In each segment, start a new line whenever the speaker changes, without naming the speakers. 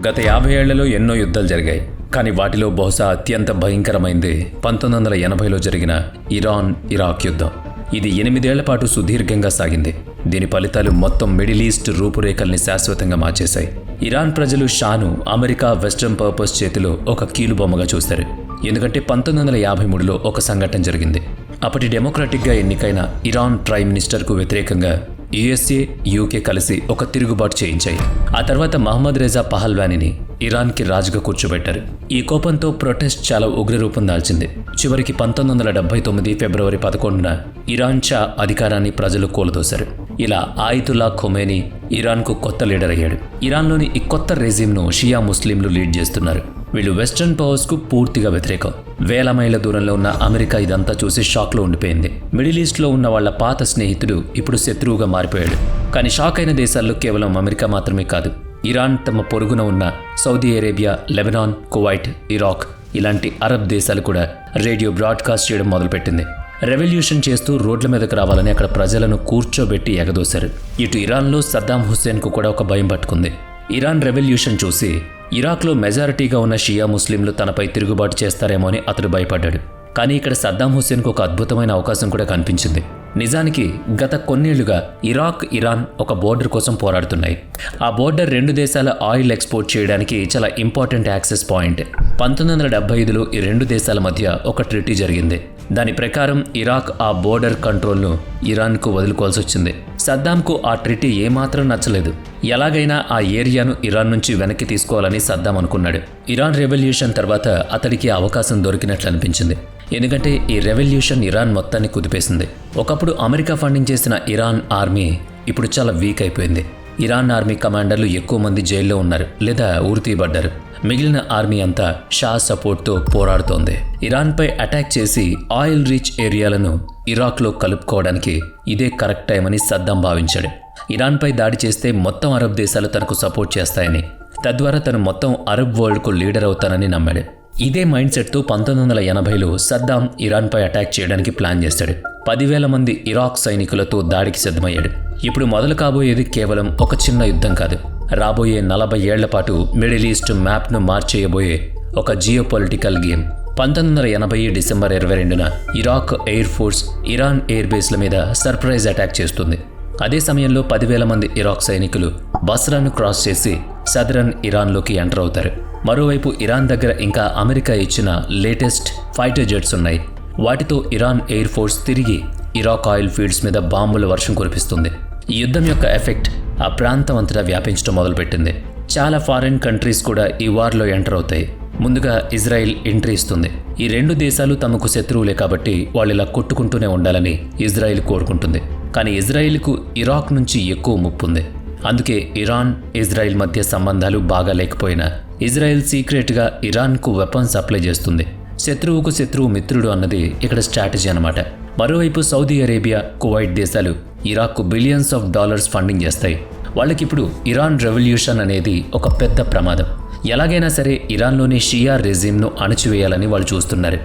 గత 50 ఏళ్లలో ఎన్నో యుద్ధాలు జరిగాయి. కానీ వాటిలో బహుశా అత్యంత భయంకరమైంది 1980లో జరిగిన ఇరాన్-ఇరాక్ యుద్ధం. ఇది 8 ఏళ్ల పాటు సుదీర్ఘంగా సాగింది. దీని ఫలితాలు మొత్తం మిడిల్ ఈస్ట్ రూపురేఖల్ని శాశ్వతంగా మార్చేశాయి. ఇరాన్ ప్రజలు షాను అమెరికా వెస్టర్న్ పర్పస్ చేతిలో ఒక కీలుబొమ్మగా చూశారు. ఎందుకంటే 1953లో ఒక సంఘటన జరిగింది. అప్పటి డెమోక్రాటిక్గా ఎన్నికైన ఇరాన్ ప్రైమ్ మినిస్టర్కు వ్యతిరేకంగా యుఎస్ఏ, యూకే కలిసి ఒక తిరుగుబాటు చేయించాయి. ఆ తర్వాత మహమ్మద్ రేజా పహల్వానీని ఇరాన్కి రాజుగా కూర్చోబెట్టారు. ఈ కోపంతో ప్రొటెస్ట్ చాలా ఉగ్రరూపం దాల్చింది. చివరికి 1979 ఫిబ్రవరి 11న ఇరాన్ షా అధికారాన్ని ప్రజలు కూలదోశారు. ఇలా ఆయితుల్లా ఖొమేనీ ఇరాన్కు కొత్త లీడర్ అయ్యాడు. ఇరాన్లోని ఈ కొత్త రెజీమ్ను షియా ముస్లింలు లీడ్ చేస్తున్నారు. వీళ్ళు వెస్టర్న్ పవర్స్కు పూర్తిగా వ్యతిరేకం. వేల మైళ్ళ దూరంలో ఉన్న అమెరికా ఇదంతా చూసి షాక్లో ఉండిపోయింది. మిడిల్ ఈస్ట్లో ఉన్న వాళ్ళ పాత స్నేహితుడు ఇప్పుడు శత్రువుగా మారిపోయాడు. కానీ షాక్ అయిన దేశాల్లో కేవలం అమెరికా మాత్రమే కాదు. ఇరాన్ తమ పొరుగున ఉన్న Saudi Arabia, Lebanon, Kuwait, Iraq ఇలాంటి అరబ్ దేశాలు కూడా రేడియో బ్రాడ్కాస్ట్ చేయడం మొదలుపెట్టింది. రెవల్యూషన్ చేస్తూ రోడ్ల మీదకు రావాలని అక్కడ ప్రజలను కూర్చోబెట్టి ఎగదోశారు. ఇటు ఇరాన్లో సద్దాం హుస్సేన్కు కూడా ఒక భయం పట్టుకుంది. ఇరాన్ రెవల్యూషన్ చూసి ఇరాక్లో మెజారిటీగా ఉన్న షియా ముస్లింలు తనపై తిరుగుబాటు చేస్తారేమో అని అతడు భయపడ్డాడు. కానీ ఇక్కడ సద్దాం హుస్సేన్కు ఒక అద్భుతమైన అవకాశం కూడా కనిపించింది. నిజానికి గత కొన్నేళ్లుగా ఇరాక్, ఇరాన్ ఒక బోర్డర్ కోసం పోరాడుతున్నాయి. ఆ బోర్డర్ 2 దేశాల ఆయిల్ ఎక్స్పోర్ట్ చేయడానికి చాలా ఇంపార్టెంట్ యాక్సెస్ పాయింట్. 1975లో ఈ 2 దేశాల మధ్య ఒక ట్రీటీ జరిగింది. దాని ప్రకారం ఇరాక్ ఆ బోర్డర్ కంట్రోల్ను ఇరాన్కు వదులుకోవాల్సి వచ్చింది. సద్దాంకు ఆ ట్రీటీ ఏమాత్రం నచ్చలేదు. ఎలాగైనా ఆ ఏరియాను ఇరాన్ నుంచి వెనక్కి తీసుకోవాలని సద్దాం అనుకున్నాడు. ఇరాన్ రెవల్యూషన్ తర్వాత అతడికి అవకాశం దొరికినట్లు అనిపించింది. ఎందుకంటే ఈ రెవల్యూషన్ ఇరాన్ మొత్తాన్ని కుదిపేసింది. ఒకప్పుడు అమెరికా ఫండింగ్ చేసిన ఇరాన్ ఆర్మీ ఇప్పుడు చాలా వీక్ అయిపోయింది. ఇరాన్ ఆర్మీ కమాండర్లు ఎక్కువ మంది జైల్లో ఉన్నారు లేదా ఉరితీయబడ్డారు. మిగిలిన ఆర్మీ అంతా షా సపోర్ట్తో పోరాడుతోంది. ఇరాన్పై అటాక్ చేసి ఆయిల్ రిచ్ ఏరియాలను ఇరాక్లో కలుపుకోవడానికి ఇదే కరెక్ట్ టైం అని సద్దాం భావించాడు. ఇరాన్పై దాడి చేస్తే మొత్తం అరబ్ దేశాలు తనకు సపోర్ట్ చేస్తాయని, తద్వారా తను మొత్తం అరబ్ వరల్డ్కు లీడర్ అవుతానని నమ్మాడు. ఇదే మైండ్ సెట్తో 1980లో సద్దాం ఇరాన్పై అటాక్ చేయడానికి ప్లాన్ చేశాడు. 10,000 మంది ఇరాక్ సైనికులతో దాడికి సిద్ధమయ్యాడు. ఇప్పుడు మొదలు కాబోయేది కేవలం ఒక చిన్న యుద్ధం కాదు. రాబోయే 40 ఏళ్ల పాటు మిడిల్ ఈస్ట్ మ్యాప్ను మార్చేయబోయే ఒక జియోపొలిటికల్ గేమ్. 1980 డిసెంబర్ 22న Iraq air force Iran air బేస్ల మీద సర్ప్రైజ్ అటాక్ చేస్తుంది. అదే సమయంలో 10,000 మంది ఇరాక్ సైనికులు బస్రాను క్రాస్ చేసి సదరన్ ఇరాన్లోకి ఎంటర్ అవుతారు. మరోవైపు ఇరాన్ దగ్గర ఇంకా అమెరికా ఇచ్చిన లేటెస్ట్ ఫైటర్ జెట్స్ ఉన్నాయి. వాటితో ఇరాన్ ఎయిర్ ఫోర్స్ తిరిగి ఇరాక్ ఆయిల్ ఫీల్డ్స్ మీద బాంబుల వర్షం కురిపిస్తుంది. ఈ యుద్ధం యొక్క ఎఫెక్ట్ ఆ ప్రాంతం అంతటా వ్యాపించడం మొదలుపెట్టింది. చాలా ఫారిన్ కంట్రీస్ కూడా ఈ వార్లో ఎంటర్ అవుతాయి. ముందుగా ఇజ్రాయిల్ ఎంట్రీ ఇస్తుంది. ఈ 2 దేశాలు తమకు శత్రువులే కాబట్టి వాళ్ళు ఇలా కొట్టుకుంటూనే ఉండాలని ఇజ్రాయిల్ కోరుకుంటుంది. కానీ ఇజ్రాయిల్కు ఇరాక్ నుంచి ఎక్కువ ముప్పు ఉంది. అందుకే ఇరాన్, ఇజ్రాయిల్ మధ్య సంబంధాలు బాగా లేకపోయినా ఇజ్రాయిల్ సీక్రెట్గా ఇరాన్కు వెపన్స్ సప్లై చేస్తుంది. శత్రువుకు శత్రువు మిత్రుడు అన్నది ఇక్కడ స్ట్రాటజీ అన్నమాట. మరోవైపు సౌదీ అరేబియా, కువైట్ దేశాలు ఇరాక్కు బిలియన్స్ ఆఫ్ డాలర్స్ ఫండింగ్ చేస్తాయి. వాళ్ళకిప్పుడు ఇరాన్ రెవల్యూషన్ అనేది ఒక పెద్ద ప్రమాదం. ఎలాగైనా సరే ఇరాన్లోని షియా రెజీమ్ను అణచివేయాలని వాళ్ళు చూస్తున్నారు.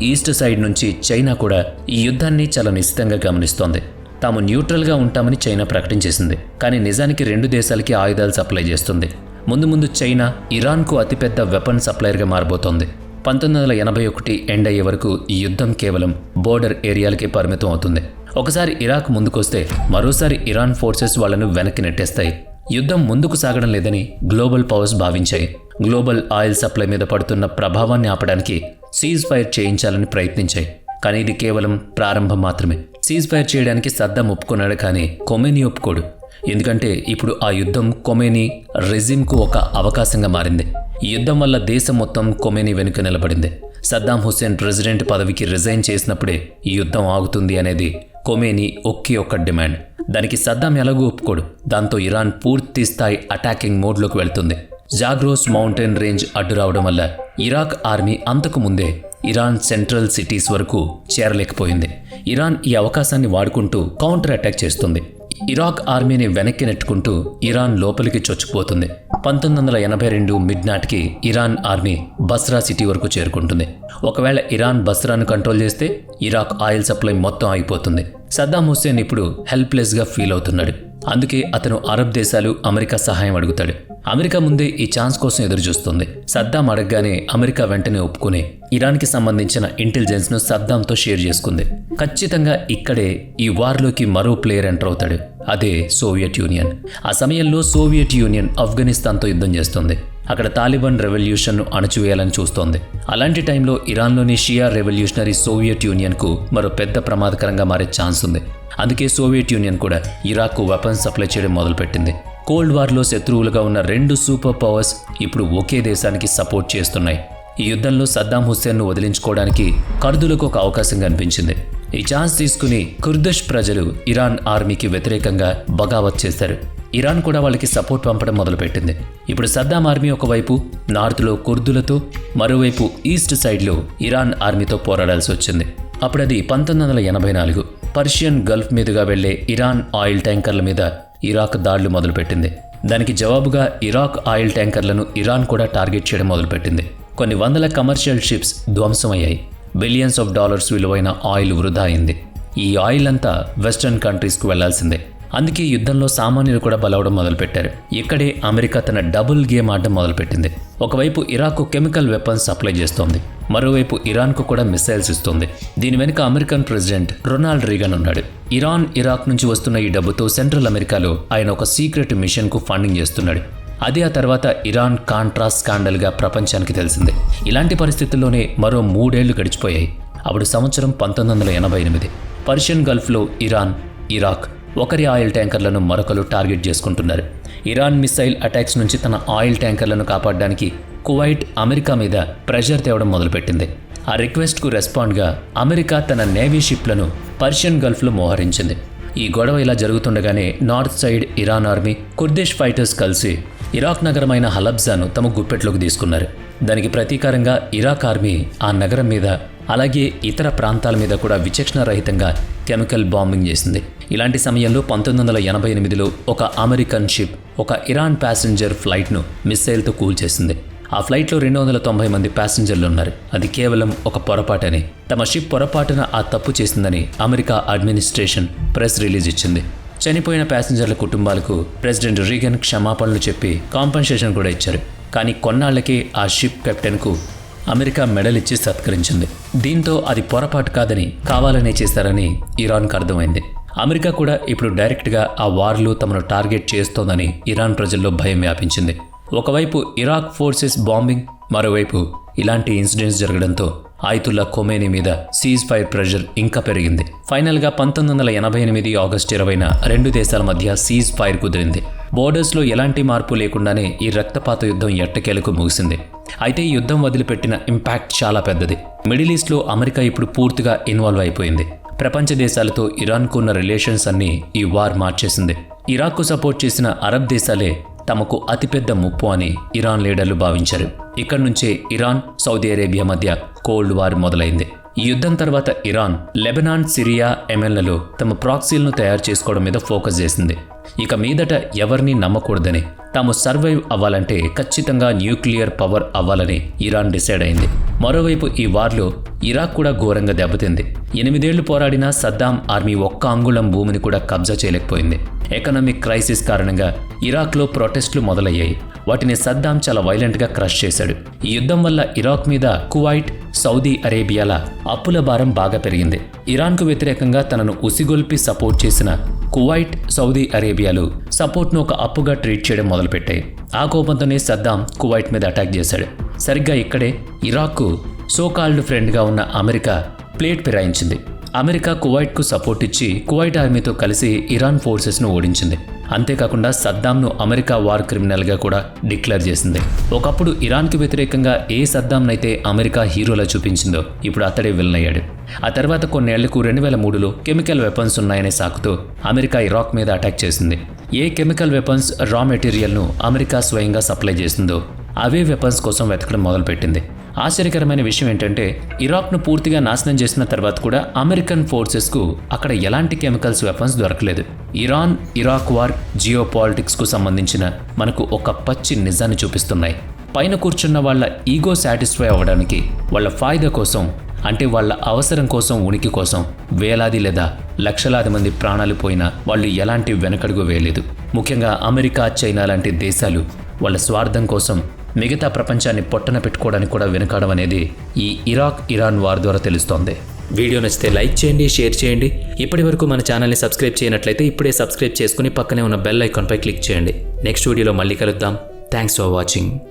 ఈస్ట్ సైడ్ నుంచి చైనా కూడా ఈ యుద్ధాన్ని చాలా నిశ్చితంగా గమనిస్తోంది. తాము న్యూట్రల్గా ఉంటామని చైనా ప్రకటించేసింది. కానీ నిజానికి 2 దేశాలకి ఆయుధాలు సప్లై చేస్తుంది. ముందు చైనా ఇరాన్కు అతిపెద్ద వెపన్ సప్లయర్గా మారబోతోంది. 1981 ఎండ్ అయ్యే వరకు ఈ యుద్ధం కేవలం బోర్డర్ ఏరియాలకే పరిమితం అవుతుంది. ఒకసారి ఇరాక్ ముందుకొస్తే మరోసారి ఇరాన్ ఫోర్సెస్ వాళ్లను వెనక్కి నెట్టేస్తాయి. యుద్ధం ముందుకు సాగడం లేదని గ్లోబల్ పవర్స్ భావించాయి. గ్లోబల్ ఆయిల్ సప్లై మీద పడుతున్న ప్రభావాన్ని ఆపడానికి సీజ్ ఫైర్ చేయించాలని ప్రయత్నించాయి. కానీ ఇది కేవలం ప్రారంభం మాత్రమే. సీజ్ ఫైర్ చేయడానికి సద్దాం ఒప్పుకున్నాడు, కానీ ఖొమేనీ ఒప్పుకోడు. ఎందుకంటే ఇప్పుడు ఆ యుద్ధం ఖొమేనీ రెజిమ్కు ఒక అవకాశంగా మారింది. ఈ యుద్ధం వల్ల దేశం మొత్తం ఖొమేనీ వెనుక నిలబడింది. సద్దాం హుస్సేన్ ప్రెసిడెంట్ పదవికి రిజైన్ చేసినప్పుడే ఈ యుద్ధం ఆగుతుంది అనేది ఖొమేనీ ఒక్క డిమాండ్. దానికి సద్దాం ఎలాగూ ఒప్పుకోడు. దాంతో ఇరాన్ పూర్తి స్థాయి అటాకింగ్ మోడ్లోకి వెళ్తుంది. జాగ్రోస్ మౌంటైన్ రేంజ్ అడ్డు రావడం వల్ల ఇరాక్ ఆర్మీ అంతకు ముందే ఇరాన్ సెంట్రల్ సిటీస్ వరకు చేరలేకపోయింది. ఇరాన్ ఈ అవకాశాన్ని వాడుకుంటూ కౌంటర్ అటాక్ చేస్తుంది. ఇరాక్ ఆర్మీని వెనక్కి నెట్టుకుంటూ ఇరాన్ లోపలికి చొచ్చుకుపోతుంది. 1982 మిడ్ నాటికి ఇరాన్ ఆర్మీ బస్రా సిటీ వరకు చేరుకుంటుంది. ఒకవేళ ఇరాన్ బస్రాను కంట్రోల్ చేస్తే ఇరాక్ ఆయిల్ సప్లై మొత్తం ఆగిపోతుంది. సద్దాం హుస్సేన్ ఇప్పుడు హెల్ప్లెస్గా ఫీల్ అవుతున్నాడు. అందుకే అతను అరబ్ దేశాలు అమెరికా సహాయం అడుగుతాడు. అమెరికా ముందే ఈ ఛాన్స్ కోసం ఎదురుచూస్తుంది. సద్దాం అడగగానే అమెరికా వెంటనే ఒప్పుకుని ఇరాన్కి సంబంధించిన ఇంటెలిజెన్స్ను సద్దాంతో షేర్ చేసుకుంది. ఖచ్చితంగా ఇక్కడే ఈ వార్లోకి మరో ప్లేయర్ ఎంటర్ అవుతాడు. అదే సోవియట్ యూనియన్. ఆ సమయంలో సోవియట్ యూనియన్ ఆఫ్ఘనిస్తాన్తో యుద్ధం చేస్తుంది. అక్కడ తాలిబాన్ రెవల్యూషన్ను అణచివేయాలని చూస్తోంది. అలాంటి టైంలో ఇరాన్లోని షియా రెవల్యూషనరీ సోవియట్ యూనియన్కు మరో పెద్ద ప్రమాదకరంగా మారే ఛాన్స్ ఉంది. అందుకే సోవియట్ యూనియన్ కూడా ఇరాక్కు వెపన్స్ సప్లై చేయడం మొదలుపెట్టింది. కోల్డ్ వార్లో శత్రువులుగా ఉన్న 2 సూపర్ పవర్స్ ఇప్పుడు ఒకే దేశానికి సపోర్ట్ చేస్తున్నాయి. ఈ యుద్ధంలో సద్దాం హుస్సేన్ను వదిలించుకోవడానికి కర్దులకు ఒక అవకాశం కనిపించింది. ఈ ఛాన్స్ తీసుకుని కుర్దిష్ ప్రజలు ఇరాన్ ఆర్మీకి వ్యతిరేకంగా బగావత్ చేశారు. ఇరాన్ కూడా వాళ్ళకి సపోర్ట్ పంపడం మొదలుపెట్టింది. ఇప్పుడు సద్దాం ఆర్మీ ఒకవైపు నార్త్లో కుర్దులతో, మరోవైపు ఈస్ట్ సైడ్లో ఇరాన్ ఆర్మీతో పోరాడాల్సి వచ్చింది. అప్పుడది 1984. పర్షియన్ గల్ఫ్ మీదుగా వెళ్లే ఇరాన్ ఆయిల్ ట్యాంకర్ల మీద ఇరాక్ దాడులు మొదలుపెట్టింది. దానికి జవాబుగా ఇరాక్ ఆయిల్ ట్యాంకర్లను ఇరాన్ కూడా టార్గెట్ చేయడం మొదలుపెట్టింది. కొన్ని వందల కమర్షియల్ షిప్స్ ధ్వంసమయ్యాయి. బిలియన్స్ ఆఫ్ డాలర్స్ విలువైన ఆయిల్ వృధా అయింది. ఈ ఆయిల్ అంతా వెస్టర్న్ కంట్రీస్కు వెళ్లాల్సిందే. అందుకే యుద్ధంలో సామాన్యులు కూడా బలవడం మొదలుపెట్టారు. ఇక్కడే అమెరికా తన డబుల్ గేమ్ ఆడడం మొదలుపెట్టింది. ఒకవైపు ఇరాక్కు కెమికల్ వెపన్స్ సప్లై చేస్తోంది, మరోవైపు ఇరాన్కు కూడా మిసైల్స్ ఇస్తుంది. దీని వెనుక అమెరికన్ ప్రెసిడెంట్ రొనాల్డ్ రీగన్ ఉన్నాడు. ఇరాక్ నుంచి వస్తున్న ఈ డబ్బుతో సెంట్రల్ అమెరికాలో ఆయన ఒక సీక్రెట్ మిషన్కు ఫండింగ్ చేస్తున్నాడు. అదే ఆ తర్వాత ఇరాన్ కాంట్రా స్కాండల్గా ప్రపంచానికి తెలిసింది. ఇలాంటి పరిస్థితుల్లోనే మరో 3 ఏళ్లు గడిచిపోయాయి. అప్పుడు సంవత్సరం 1988. పర్షియన్ గల్ఫ్లో ఇరాన్, ఇరాక్ ఒకరి ఆయిల్ ట్యాంకర్లను మరొకరు టార్గెట్ చేసుకుంటున్నారు. ఇరాన్ మిసైల్ అటాక్స్ నుంచి తన ఆయిల్ ట్యాంకర్లను కాపాడడానికి కువైట్ అమెరికా మీద ప్రెషర్ తేవడం మొదలుపెట్టింది. ఆ రిక్వెస్ట్కు రెస్పాండ్గా అమెరికా తన నేవీ షిప్లను పర్షియన్ గల్ఫ్లో మోహరించింది. ఈ గొడవ ఇలా జరుగుతుండగానే north side Iran army, Kurdish fighters కలిసి ఇరాక్ నగరమైన హలబ్జాను తమ గుప్పెట్లోకి తీసుకున్నారు. దానికి ప్రతీకారంగా ఇరాక్ ఆర్మీ ఆ నగరం మీద, అలాగే ఇతర ప్రాంతాల మీద కూడా విచక్షణారహితంగా కెమికల్ బాంబింగ్ చేసింది. ఇలాంటి సమయంలో 1988లో ఒక అమెరికన్ షిప్ ఒక ఇరాన్ ప్యాసింజర్ ఫ్లైట్ను మిస్సైల్తో కూల్చేసింది. ఆ ఫ్లైట్లో 290 మంది ప్యాసింజర్లు ఉన్నారు. అది కేవలం ఒక పొరపాటని, తమ షిప్ పొరపాటున ఆ తప్పు చేసిందని అమెరికా అడ్మినిస్ట్రేషన్ ప్రెస్ రిలీజ్ ఇచ్చింది. చనిపోయిన ప్యాసింజర్ల కుటుంబాలకు ప్రెసిడెంట్ రీగన్ క్షమాపణలు చెప్పి కాంపెన్సేషన్ కూడా ఇచ్చారు. కానీ కొన్నాళ్లకే ఆ షిప్ కెప్టెన్కు అమెరికా మెడల్ ఇచ్చి సత్కరించింది. దీంతో అది పొరపాటు కాదని, కావాలనే చేశారని ఇరాన్కు అర్థమైంది. అమెరికా కూడా ఇప్పుడు డైరెక్ట్గా ఆ వార్లో తమను టార్గెట్ చేస్తోందని ఇరాన్ ప్రజల్లో భయం వ్యాపించింది. ఒకవైపు ఇరాక్ ఫోర్సెస్ బాంబింగ్, మరోవైపు ఇలాంటి ఇన్సిడెంట్స్ జరగడంతో ఆయితుల్లా ఖొమేనీ మీద సీజ్ ఫైర్ ప్రెషర్ ఇంకా పెరిగింది. ఫైనల్గా 1988 ఆగస్టు 20న 2 దేశాల మధ్య సీజ్ ఫైర్ కుదిరింది. బోర్డర్స్లో ఎలాంటి మార్పు లేకుండానే ఈ రక్తపాత యుద్ధం ఎట్టకేలకు ముగిసింది. అయితే ఈ యుద్ధం వదిలిపెట్టిన ఇంపాక్ట్ చాలా పెద్దది. మిడిల్ ఈస్ట్లో అమెరికా ఇప్పుడు పూర్తిగా ఇన్వాల్వ్ అయిపోయింది. ప్రపంచ దేశాలతో ఇరాన్కు ఉన్న రిలేషన్స్ అన్నీ ఈ వార్ మార్చేసింది. ఇరాక్కు సపోర్ట్ చేసిన అరబ్ దేశాలే తమకు అతిపెద్ద ముప్పు అని ఇరాన్ లీడర్లు భావించారు. ఇక్కడి నుంచే ఇరాన్, సౌదీ అరేబియా మధ్య కోల్డ్ వార్ మొదలైంది. ఈ యుద్ధం తర్వాత ఇరాన్ లెబనాన్, సిరియా, యెమెన్లలో తమ ప్రాక్సీలను తయారు చేసుకోవడం మీద ఫోకస్ చేసింది. ఇక మీదట ఎవరిని నమ్మకూడదని, తాము సర్వైవ్ అవ్వాలంటే ఖచ్చితంగా న్యూక్లియర్ పవర్ అవ్వాలని ఇరాన్ డిసైడ్ అయింది. మరోవైపు ఈ వార్లో ఇరాక్ కూడా ఘోరంగా దెబ్బతింది. 8 ఏళ్లు పోరాడినా సద్దాం ఆర్మీ ఒక్క అంగుళం భూమిని కూడా కబ్జా చేయలేకపోయింది. ఎకనామిక్ క్రైసిస్ కారణంగా ఇరాక్లో ప్రొటెస్టులు మొదలయ్యాయి. వాటిని సద్దాం చాలా వైలెంట్గా క్రష్ చేశాడు. ఈ యుద్ధం వల్ల ఇరాక్ మీద కువైట్, సౌదీ అరేబియాల అప్పుల భారం బాగా పెరిగింది. ఇరాన్కు వ్యతిరేకంగా తనను ఉసిగొల్పి సపోర్ట్ చేసిన కువైట్, సౌదీ అరేబియాలు సపోర్ట్ను ఒక అప్పుగా ట్రీట్ చేయడం మొదలుపెట్టాయి. ఆ కోపంతోనే సద్దాం కువైట్ మీద అటాక్ చేశాడు. సరిగ్గా ఇక్కడే ఇరాక్కు సోకాల్డ్ ఫ్రెండ్గా ఉన్న అమెరికా ప్లేట్ ఫిరాయించింది. అమెరికా కువైట్కు సపోర్ట్ ఇచ్చి కువైట్ ఆర్మీతో కలిసి ఇరాన్ ఫోర్సెస్ను ఓడించింది. అంతేకాకుండా సద్దాంను అమెరికా వార్ క్రిమినల్గా కూడా డిక్లేర్ చేసింది. ఒకప్పుడు ఇరాన్కి వ్యతిరేకంగా ఏ సద్దాంనైతే అమెరికా హీరోలా చూపించిందో ఇప్పుడు అతడే విలన్ అయ్యాడు. ఆ తర్వాత కొన్నేళ్లకు 2003లో కెమికల్ వెపన్స్ ఉన్నాయనే సాకుతో అమెరికా ఇరాక్ మీద అటాక్ చేసింది. ఏ కెమికల్ వెపన్స్ రా మెటీరియల్ను అమెరికా స్వయంగా సప్లై చేసిందో అవే వెపన్స్ కోసం వెతకడం మొదలుపెట్టింది. ఆశ్చర్యకరమైన విషయం ఏంటంటే ఇరాక్ను పూర్తిగా నాశనం చేసిన తర్వాత కూడా అమెరికన్ ఫోర్సెస్కు అక్కడ ఎలాంటి కెమికల్స్ వెపన్స్ దొరకలేదు. ఇరాన్ ఇరాక్ వార్ జియో పాలిటిక్స్కు సంబంధించిన మనకు ఒక పచ్చి నిజాన్ని చూపిస్తున్నాయి. పైన కూర్చున్న వాళ్ళ ఈగో సాటిస్ఫై అవ్వడానికి, వాళ్ళ ఫాయిదా కోసం, అంటే వాళ్ళ అవసరం కోసం, ఉనికి కోసం వేలాది లేదా లక్షలాది మంది ప్రాణాలు పోయినా వాళ్ళు ఎలాంటి వెనకడుగు వేయలేదు. ముఖ్యంగా అమెరికా, చైనా లాంటి దేశాలు వాళ్ళ స్వార్థం కోసం మిగతా ప్రపంచాన్ని పొట్టన పెట్టుకోవడానికి కూడా వెనుకాడడం అనేది ఈ ఇరాక్ ఇరాన్ వార్ ద్వారా తెలుస్తోంది. వీడియో నచ్చితే లైక్ చేయండి, షేర్ చేయండి. ఇప్పటి వరకు మన ఛానల్ని సబ్స్క్రైబ్ చేయనట్లయితే ఇప్పుడే సబ్స్క్రైబ్ చేసుకుని పక్కనే ఉన్న బెల్ ఐకాన్పై క్లిక్ చేయండి. నెక్స్ట్ వీడియోలో మళ్ళీ కలుద్దాం. Thanks for watching.